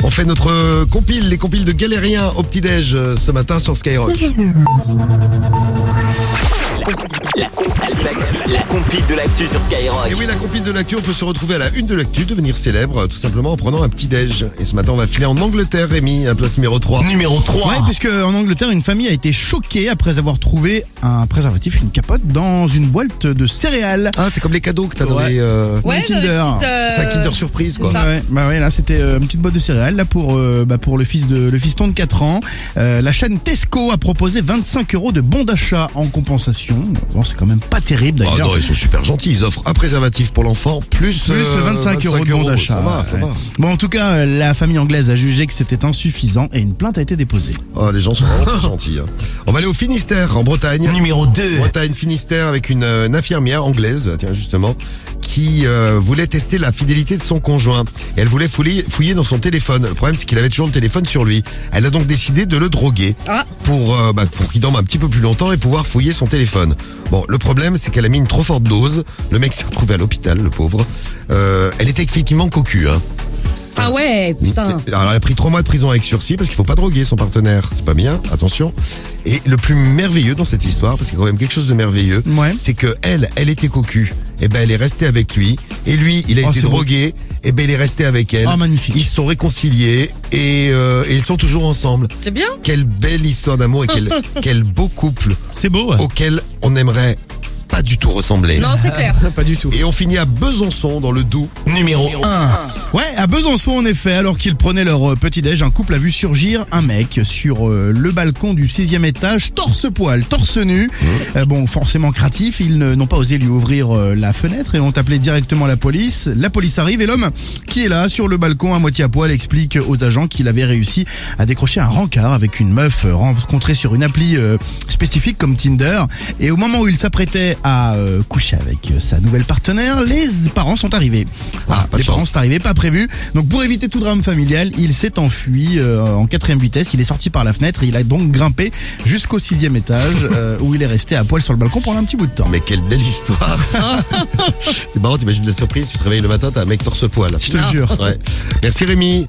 On fait notre compile, les compiles de Galériens au petit-déj ce matin sur Skyrock. La compile de l'actu sur Skyrock. Et oui, la compile de l'actu, on peut se retrouver à la une de l'actu, devenir célèbre, tout simplement en prenant un petit-déj. Et ce matin, on va filer en Angleterre, Rémi, à place numéro 3. Numéro 3. Ouais, puisque en Angleterre, une famille a été choquée après avoir trouvé un préservatif, une capote, dans une boîte de céréales. Ah, c'est comme les cadeaux que t'as dans les... Ouais, Kinder. C'est un Kinder surprise, quoi. Ouais, là, c'était une petite boîte de céréales là pour le fiston de 4 ans. La chaîne Tesco a proposé 25 € de bon d'achat en compensation. Bon, c'est quand même pas terrible Ah d'ailleurs. non, ils sont super gentils. Ils offrent un préservatif pour l'enfant plus 25 € de bon d'achat. Ça va. Bon, en tout cas, la famille anglaise a jugé que c'était insuffisant et une plainte a été déposée. Oh, les gens sont vraiment très gentils. Hein. On va aller au Finistère, en Bretagne. Numéro 2. Bretagne, Finistère, avec une infirmière anglaise, tiens justement, qui voulait tester la fidélité de son conjoint. Et elle voulait fouiller dans son téléphone. Le problème, c'est qu'il avait toujours le téléphone sur lui. Elle a donc décidé de le droguer pour qu'il dorme un petit peu plus longtemps et pouvoir fouiller son téléphone. Bon, le problème, c'est qu'elle a mis une trop forte dose. Le mec s'est retrouvé à l'hôpital, le pauvre. Elle était effectivement cocu, hein. Ah ouais, putain. Alors, elle a pris 3 mois de prison avec sursis parce qu'il faut pas droguer son partenaire. C'est pas bien, attention. Et le plus merveilleux dans cette histoire, parce qu'il y a quand même quelque chose de merveilleux, c'est que elle était cocu. Et ben elle est restée avec lui. Et lui, il a été drogué. Et ben il est resté avec elle. Oh, magnifique. Ils se sont réconciliés et ils sont toujours ensemble. C'est bien. Quelle belle histoire d'amour et quel beau couple. C'est beau. Auquel on aimerait pas du tout ressembler. Non, c'est clair. Pas du tout. Et on finit à Besançon, dans le Doubs. Numéro 1. Ouais, à Besançon en effet, alors qu'ils prenaient leur petit-déj, un couple a vu surgir un mec sur le balcon du 6e étage, torse-poil, torse nu. Bon, forcément craintif, ils n'ont pas osé lui ouvrir la fenêtre et ont appelé directement la police. La police arrive et l'homme qui est là sur le balcon à moitié à poil explique aux agents qu'il avait réussi à décrocher un rencard avec une meuf rencontrée sur une appli spécifique comme Tinder. Et au moment où il s'apprêtait à coucher avec sa nouvelle partenaire, les parents sont arrivés. Les parents sont arrivés, pas prévu. Donc pour éviter tout drame familial, il s'est enfui en 4e vitesse. Il est sorti par la fenêtre et il a donc grimpé jusqu'au 6e étage où il est resté à poil sur le balcon pendant un petit bout de temps. Mais quelle belle histoire. C'est marrant, t'imagines la surprise, tu te réveilles le matin, t'as un mec torse-poil. Je te jure. Ouais. Merci Rémi.